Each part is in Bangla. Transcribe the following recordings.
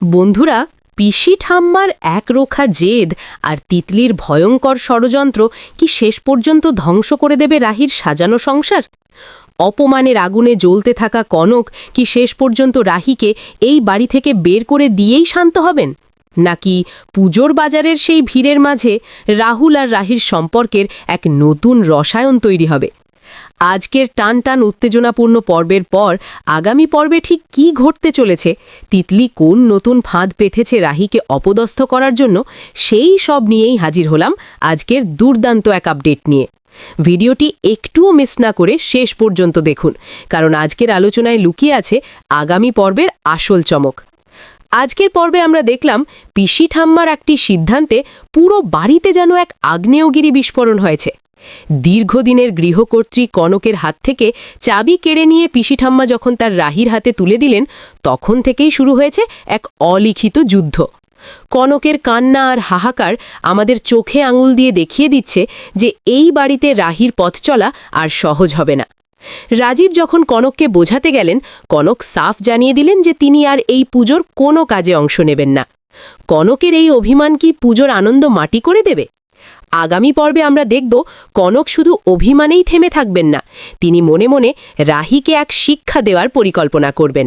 বন্ধুরা, পিসি ঠাম্মার একরোখা জেদ আর তিতলির ভয়ঙ্কর ষড়যন্ত্র কি শেষ পর্যন্ত ধ্বংস করে দেবে রাহির সাজানো সংসার? অপমানের আগুনে জ্বলতে থাকা কনক কি শেষ পর্যন্ত রাহিকে এই বাড়ি থেকে বের করে দিয়েই শান্ত হবেন? নাকি পুজোর বাজারের সেই ভিড়ের মাঝে রাহুল আর রাহির সম্পর্কের এক নতুন রসায়ন তৈরি হবে? আজকের টান টান উত্তেজনাপূর্ণ পর্বের পর আগামী পর্বে ঠিক কী ঘটতে চলেছে, তিতলি কোন নতুন ফাঁদ পেতেছে রাহিকে অপদস্থ করার জন্য, সেই সব নিয়েই হাজির হলাম আজকের দুর্দান্ত এক আপডেট নিয়ে। ভিডিওটি একটুও মিস না করে শেষ পর্যন্ত দেখুন, কারণ আজকের আলোচনায় লুকিয়ে আছে আগামী পর্বের আসল চমক। আজকের পর্বে আমরা দেখলাম পিসি ঠাম্মার একটি সিদ্ধান্তে পুরো বাড়িতে যেন এক আগ্নেয়গিরি বিস্ফোরণ হয়েছে। দীর্ঘদিনের গৃহকর্ত্রী কনকের হাত থেকে চাবি কেড়ে নিয়ে পিসি ঠাম্মা যখন তার রাহির হাতে তুলে দিলেন, তখন থেকেই শুরু হয়েছে এক অলিখিত যুদ্ধ। কনকের কান্না আর হাহাকার আমাদের চোখে আঙুল দিয়ে দেখিয়ে দিচ্ছে যে এই বাড়িতে রাহির পথ চলা আর সহজ হবে না। রাজীব যখন কনককে বোঝাতে গেলেন, কনক সাফ জানিয়ে দিলেন যে তিনি আর এই পুজোর কোনো কাজে অংশ নেবেন না। কনকের এই অভিমান কি পুজোর আনন্দ মাটি করে দেবে? আগামী পর্বে আমরা দেখব কনক শুধু অভিমানেই থেমে থাকবেন না, তিনি মনে মনে রাহিকে এক শিক্ষা দেওয়ার পরিকল্পনা করবেন।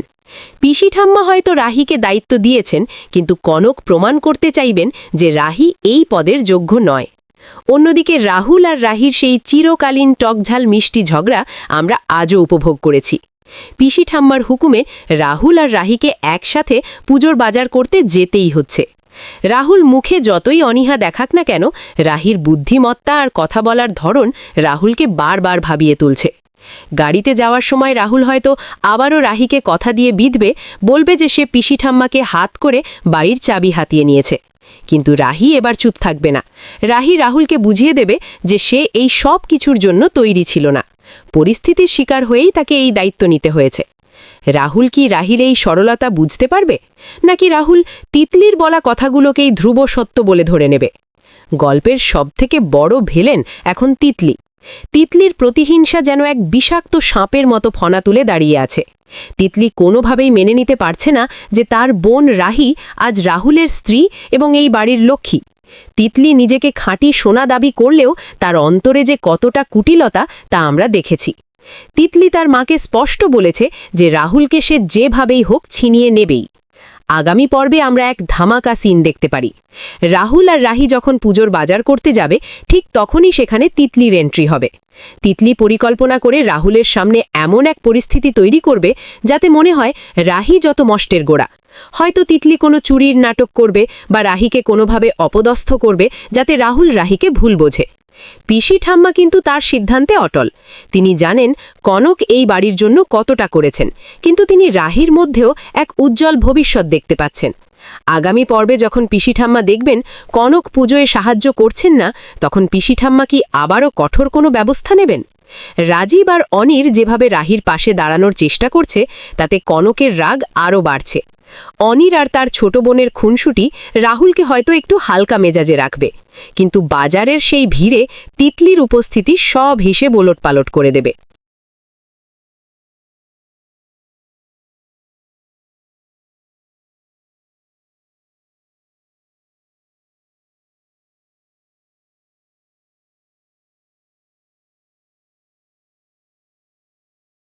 পিসি ঠাম্মা হয়তো রাহিকে দায়িত্ব দিয়েছেন, কিন্তু কনক প্রমাণ করতে চাইবেন যে রাহি এই পদের যোগ্য নয়। অন্যদিকে রাহুল আর রাহির সেই চিরকালীন টকঝাল মিষ্টি ঝগড়া আমরা আজও উপভোগ করেছি। পিসি ঠাম্মার হুকুমে রাহুল আর রাহিকে একসাথে পুজোর বাজার করতে যেতেই হচ্ছে। রাহুল মুখে যতই অনীহা দেখাক না কেন, রাহির বুদ্ধিমত্তা আর কথা বলার ধরন রাহুলকে বারবার ভাবিয়ে তুলছে। গাড়িতে যাওয়ার সময় রাহুল হয়তো আবারও রাহিকে কথা দিয়ে বিঁধবে, বলবে যে সে পিসি ঠাম্মাকে হাত করে বাড়ির চাবি হাতিয়ে নিয়েছে। কিন্তু রাহি এবার চুপ থাকবে না। রাহি রাহুলকে বুঝিয়ে দেবে যে সে এই সব কিছুর জন্য তৈরি ছিল না, পরিস্থিতির শিকার হয়েই তাকে এই দায়িত্ব নিতে হয়েছে। রাহুল কি রাহির এই সরলতা বুঝতে পারবে, নাকি রাহুল তিতলির বলা কথাগুলোকেই ধ্রুব সত্য বলে ধরে নেবে? গল্পের সবথেকে বড় ভিলেন এখন তিতলি। তিতলির প্রতিহিংসা যেন এক বিষাক্ত সাপের মতো ফনা তুলে দাঁড়িয়ে আছে। তিতলি কোনোভাবেই মেনে নিতে পারছে না যে তার বোন রাহি আজ রাহুলের স্ত্রী এবং এই বাড়ির লক্ষ্মী। তিতলি নিজেকে খাঁটি সোনা দাবি করলেও তার অন্তরে যে কতটা কুটিলতা তা আমরা দেখেছি। তিতলি তার মাকে স্পষ্ট বলেছে যে রাহুলকে সে যেভাবেই হোক ছিনিয়ে নেবেই। আগামী পর্বে আমরা এক ধামাকা সিন দেখতে পারি। রাহুল আর রাহি যখন পুজোর বাজার করতে যাবে, ঠিক তখনই সেখানে তিতলির এন্ট্রি হবে। তিতলি পরিকল্পনা করে রাহুলের সামনে এমন এক পরিস্থিতি তৈরি করবে যাতে মনে হয় রাহি যত মষ্টের গোড়া। হয়তো তিতলি কোনো চুরির নাটক করবে বা রাহিকে কোনোভাবে অপদস্থ করবে যাতে রাহুল রাহিকে ভুল বোঝে। পিসি ঠাম্মা কিন্তু তার সিদ্ধান্তে অটল। তিনি জানেন কনক এই বাড়ির জন্য কতটা করেছেন, কিন্তু তিনি রাহির মধ্যেও এক উজ্জ্বল ভবিষ্যৎ দেখতে পাচ্ছেন। আগামী পর্বে যখন পিসি ঠাম্মা দেখবেন কনক পুজোয় সাহায্য করছেন না, তখন পিসি ঠাম্মা কি আবারও কঠোর কোনো ব্যবস্থা নেবেন? রাজীব আর অনির যেভাবে রাহির পাশে দাঁড়ানোর চেষ্টা করছে, তাতে কনকের রাগ আরও বাড়ছে। অনির আর তার ছোট বোনের খুনসুটি রাহুলকে হয়তো একটু হালকা মেজাজে রাখবে, কিন্তু বাজারের সেই ভিড়ে তিতলির উপস্থিতি সব হিসেব ওলটপালট করে দেবে।